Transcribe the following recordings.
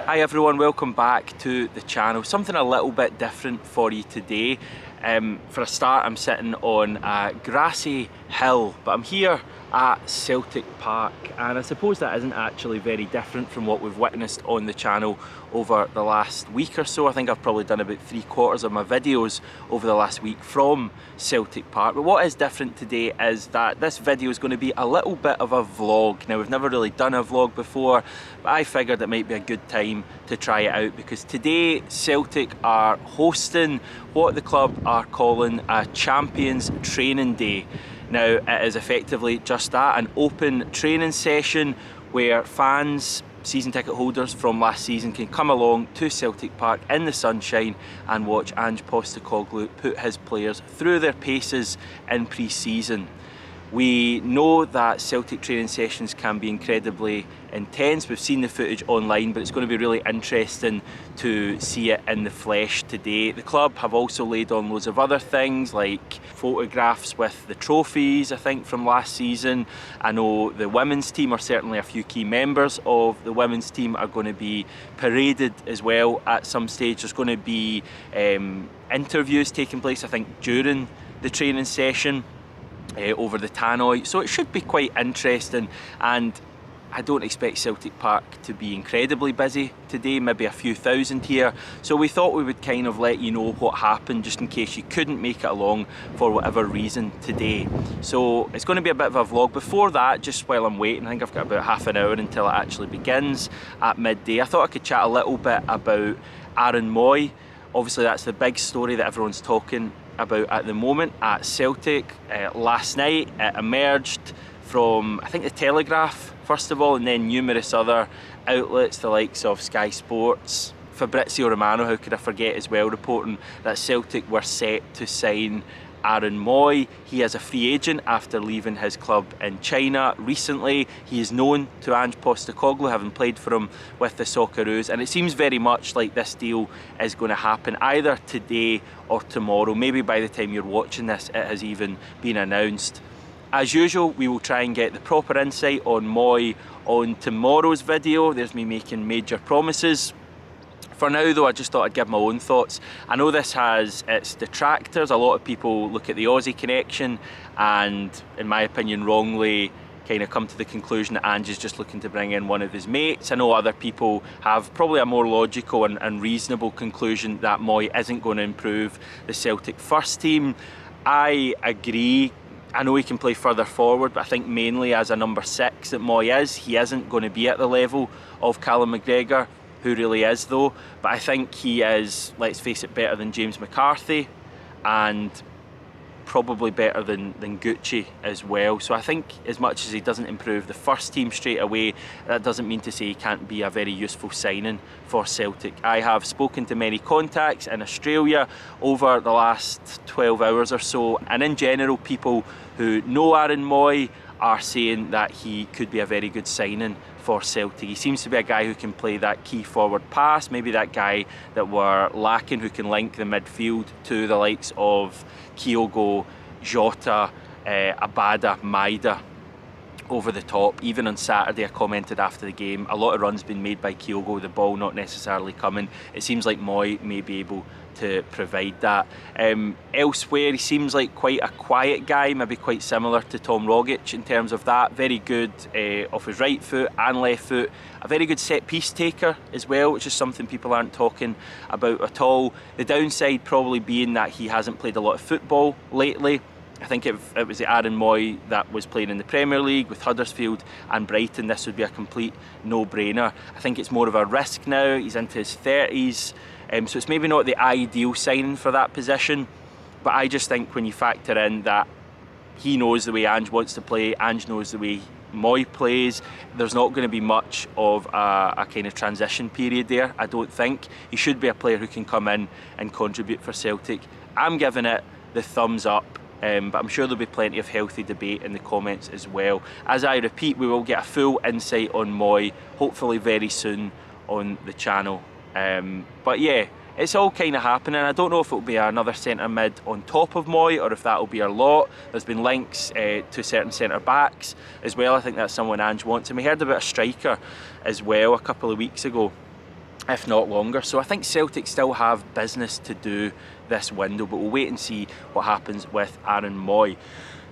Hi everyone, welcome back to the channel. Something a little bit different for you today. For a start, I'm sitting on a grassy hill, but I'm here at Celtic Park, and I suppose that isn't actually very different from what we've witnessed on the channel over the last week or so. I think I've probably done about 3/4 of my videos over the last week from Celtic Park. But what is different today is that this video is going to be a little bit of a vlog. Now, we've never really done a vlog before, but I figured it might be a good time to try it out, because today Celtic are hosting what the club are calling a Champions Training Day. Now, it is effectively just that, an open training session where fans, season ticket holders from last season, can come along to Celtic Park in the sunshine and watch Ange Postecoglou put his players through their paces in pre-season. We know that Celtic training sessions can be incredibly intense. We've seen the footage online, but it's going to be really interesting to see it in the flesh today. The club have also laid on loads of other things, like photographs with the trophies, I think, from last season. I know the women's team, or certainly a few key members of the women's team, are going to be paraded as well at some stage. There's going to be interviews taking place, I think, during the training session. Over the tannoy, so it should be quite interesting, and I don't expect Celtic Park to be incredibly busy today, maybe a few thousand here, so we thought we would kind of let you know what happened just in case you couldn't make it along for whatever reason today. So it's going to be a bit of a vlog. Before that, just while I'm waiting, I think I've got about half an hour until it actually begins at midday, I thought I could chat a little bit about Aaron Mooy. Obviously that's the big story that everyone's talking about at the moment at Celtic. Last night it emerged from, I think, the Telegraph first of all, and then numerous other outlets, the likes of Sky Sports, Fabrizio Romano, how could I forget, as well, reporting that Celtic were set to sign Aaron Mooy. He is a free agent after leaving his club in China recently. He is known to Ange Postecoglou, having played for him with the Socceroos, and it seems very much like this deal is going to happen either today or tomorrow. Maybe by the time you're watching this, it has even been announced. As usual, we will try and get the proper insight on Mooy on tomorrow's video. There's me making major promises. For now though, I just thought I'd give my own thoughts. I know this has its detractors. A lot of people look at the Aussie connection and, in my opinion, wrongly kind of come to the conclusion that Ange is just looking to bring in one of his mates. I know other people have probably a more logical and reasonable conclusion that Mooy isn't going to improve the Celtic first team. I agree. I know he can play further forward, but I think mainly as a number 6 that Mooy is, he isn't going to be at the level of Callum McGregor, who really is though. But I think he is, let's face it, better than James McCarthy, and probably better than Gucci as well. So I think as much as he doesn't improve the first team straight away, that doesn't mean to say he can't be a very useful signing for Celtic. I have spoken to many contacts in Australia over the last 12 hours or so, and in general people who know Aaron Mooy are saying that he could be a very good signing for Celtic. He seems to be a guy who can play that key forward pass, maybe that guy that we're lacking, who can link the midfield to the likes of Kyogo, Jota, Abada, Maida over the top. Even on Saturday I commented after the game, a lot of runs been made by Kyogo, the ball not necessarily coming. It seems like Mooy may be able to provide that. Elsewhere, he seems like quite a quiet guy, maybe quite similar to Tom Rogic in terms of that. Very good off his right foot and left foot. A very good set piece taker as well, which is something people aren't talking about at all. The downside probably being that he hasn't played a lot of football lately. I think if it was the Aaron Mooy that was playing in the Premier League with Huddersfield and Brighton, this would be a complete no-brainer. I think it's more of a risk now. He's into his 30s. So it's maybe not the ideal signing for that position, but I just think when you factor in that he knows the way Ange wants to play, Ange knows the way Mooy plays, there's not going to be much of a kind of transition period there, I don't think. He should be a player who can come in and contribute for Celtic. I'm giving it the thumbs up, but I'm sure there'll be plenty of healthy debate in the comments as well. As I repeat, we will get a full insight on Mooy, hopefully very soon on the channel. But yeah, it's all kind of happening. I don't know if it'll be another centre mid on top of Mooy or if that'll be our lot. There's been links to certain centre backs as well. I think that's someone Ange wants, and we heard about a striker as well a couple of weeks ago. if not longer. So I think Celtic still have business to do this window, but we'll wait and see what happens with Aaron Mooy.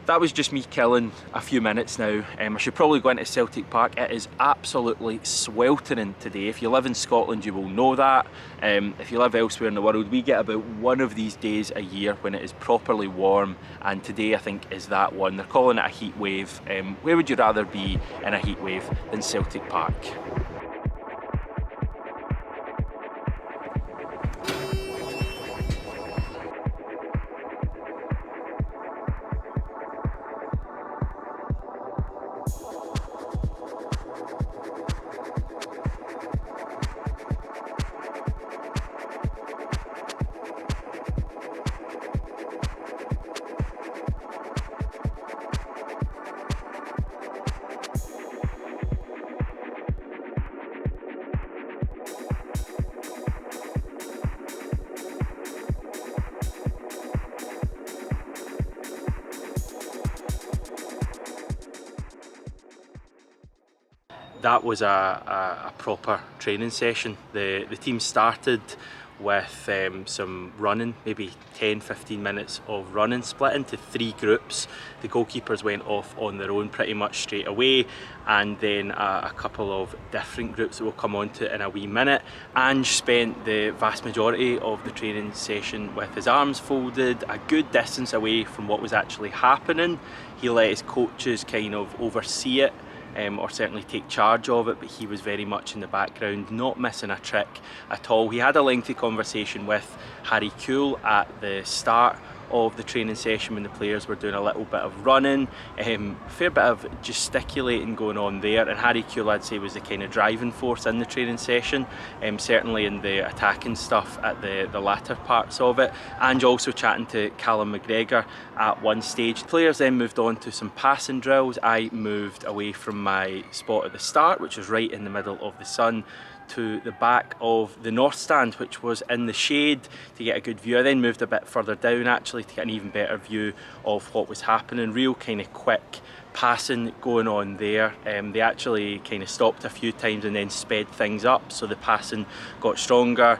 That was just me killing a few minutes now. I should probably go into Celtic Park. It is absolutely sweltering today. If you live in Scotland, you will know that. If you live elsewhere in the world, we get about one of these days a year when it is properly warm, and today I think is that one. They're calling it a heat wave. Where would you rather be in a heat wave than Celtic Park? That was a proper training session. The team started with some running, maybe 10-15 minutes of running, split into 3 groups. The goalkeepers went off on their own pretty much straight away, and then a couple of different groups that we'll come on to in a wee minute. Ange spent the vast majority of the training session with his arms folded, a good distance away from what was actually happening. He let his coaches kind of oversee it, or certainly take charge of it, but he was very much in the background, not missing a trick at all. He had a lengthy conversation with Harry Kewell at the start of the training session when the players were doing a little bit of running, fair bit of gesticulating going on there, and Harry Kewell, I'd say, was the kind of driving force in the training session, certainly in the attacking stuff at the latter parts of it. And also chatting to Callum McGregor at one stage. Players then moved on to some passing drills. I moved away from my spot at the start, which was right in the middle of the sun, to the back of the north stand, which was in the shade, to get a good view. I then moved a bit further down actually to get an even better view of what was happening. Real kind of quick passing going on there. They actually kind of stopped a few times and then sped things up, so the passing got stronger,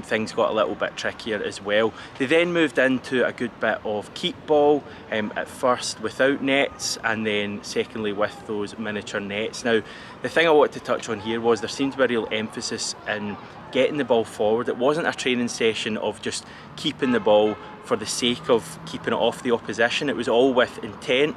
things got a little bit trickier as well. They then moved into a good bit of keep ball, at first without nets, and then secondly with those miniature nets. Now the thing I wanted to touch on here was there seemed to be a real emphasis in getting the ball forward. It wasn't a training session of just keeping the ball for the sake of keeping it off the opposition. It was all with intent.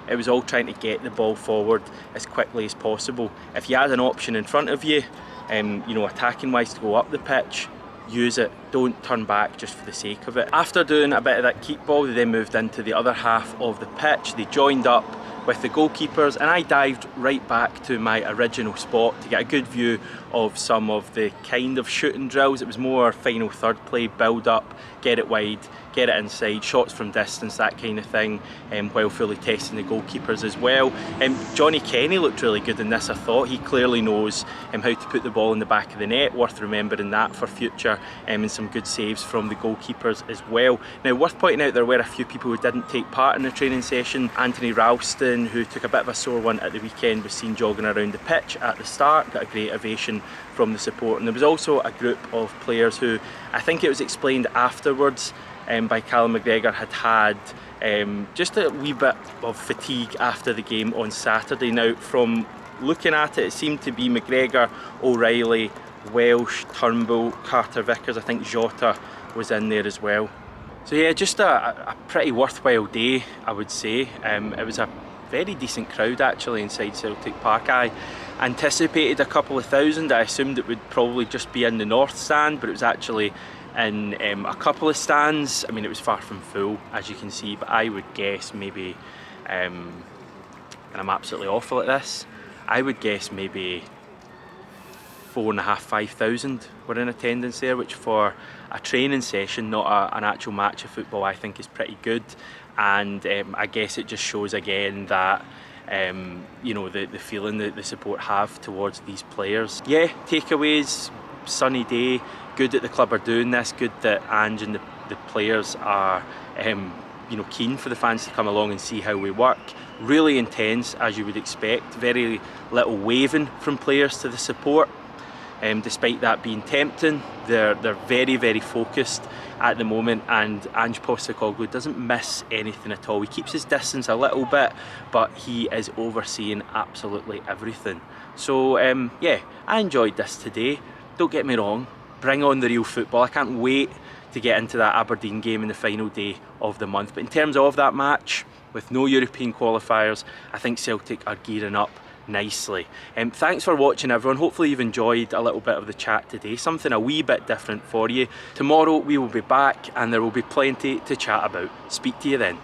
It was all trying to get the ball forward as quickly as possible. If you had an option in front of you, attacking wise, to go up the pitch, use it. Don't turn back just for the sake of it. After doing a bit of that keep ball, they then moved into the other half of the pitch. They joined up with the goalkeepers, and I dived right back to my original spot to get a good view of some of the kind of shooting drills. It was more final third play, build up, get it wide, get it inside, shots from distance, that kind of thing, while fully testing the goalkeepers as well. Johnny Kenny looked really good in this, I thought. He clearly knows how to put the ball in the back of the net, worth remembering that for future, and some good saves from the goalkeepers as well. Now, worth pointing out, there were a few people who didn't take part in the training session. Anthony Ralston, who took a bit of a sore one at the weekend, was seen jogging around the pitch at the start, got a great ovation from the support. And there was also a group of players who, I think it was explained afterwards by Callum McGregor, had just a wee bit of fatigue after the game on Saturday. Now, from looking at it, it seemed to be McGregor, O'Reilly, Welsh, Turnbull, Carter Vickers. I think Jota was in there as well. So yeah, just a pretty worthwhile day, I would say. It was a very decent crowd actually inside Celtic Park. I anticipated a couple of thousand. I assumed it would probably just be in the north stand, but it was actually in a couple of stands. I mean, it was far from full, as you can see, but I would guess maybe, and I'm absolutely awful at this, I would guess maybe 4,500-5,000 were in attendance there, which for a training session, not an actual match of football, I think is pretty good. And I guess it just shows again that the feeling that the support have towards these players. Yeah, takeaways, sunny day, good that the club are doing this, good that Ange and the players are keen for the fans to come along and see how we work. Really intense, as you would expect, very little waving from players to the support. Despite that being tempting, they're very, very focused at the moment, and Ange Postecoglou doesn't miss anything at all. He keeps his distance a little bit, but he is overseeing absolutely everything. So yeah, I enjoyed this today. Don't get me wrong, bring on the real football. I can't wait to get into that Aberdeen game in the final day of the month. But in terms of that match, with no European qualifiers, I think Celtic are gearing up nicely. Thanks for watching, everyone. Hopefully you've enjoyed a little bit of the chat today, something a wee bit different for you. Tomorrow we will be back and there will be plenty to chat about. Speak to you then.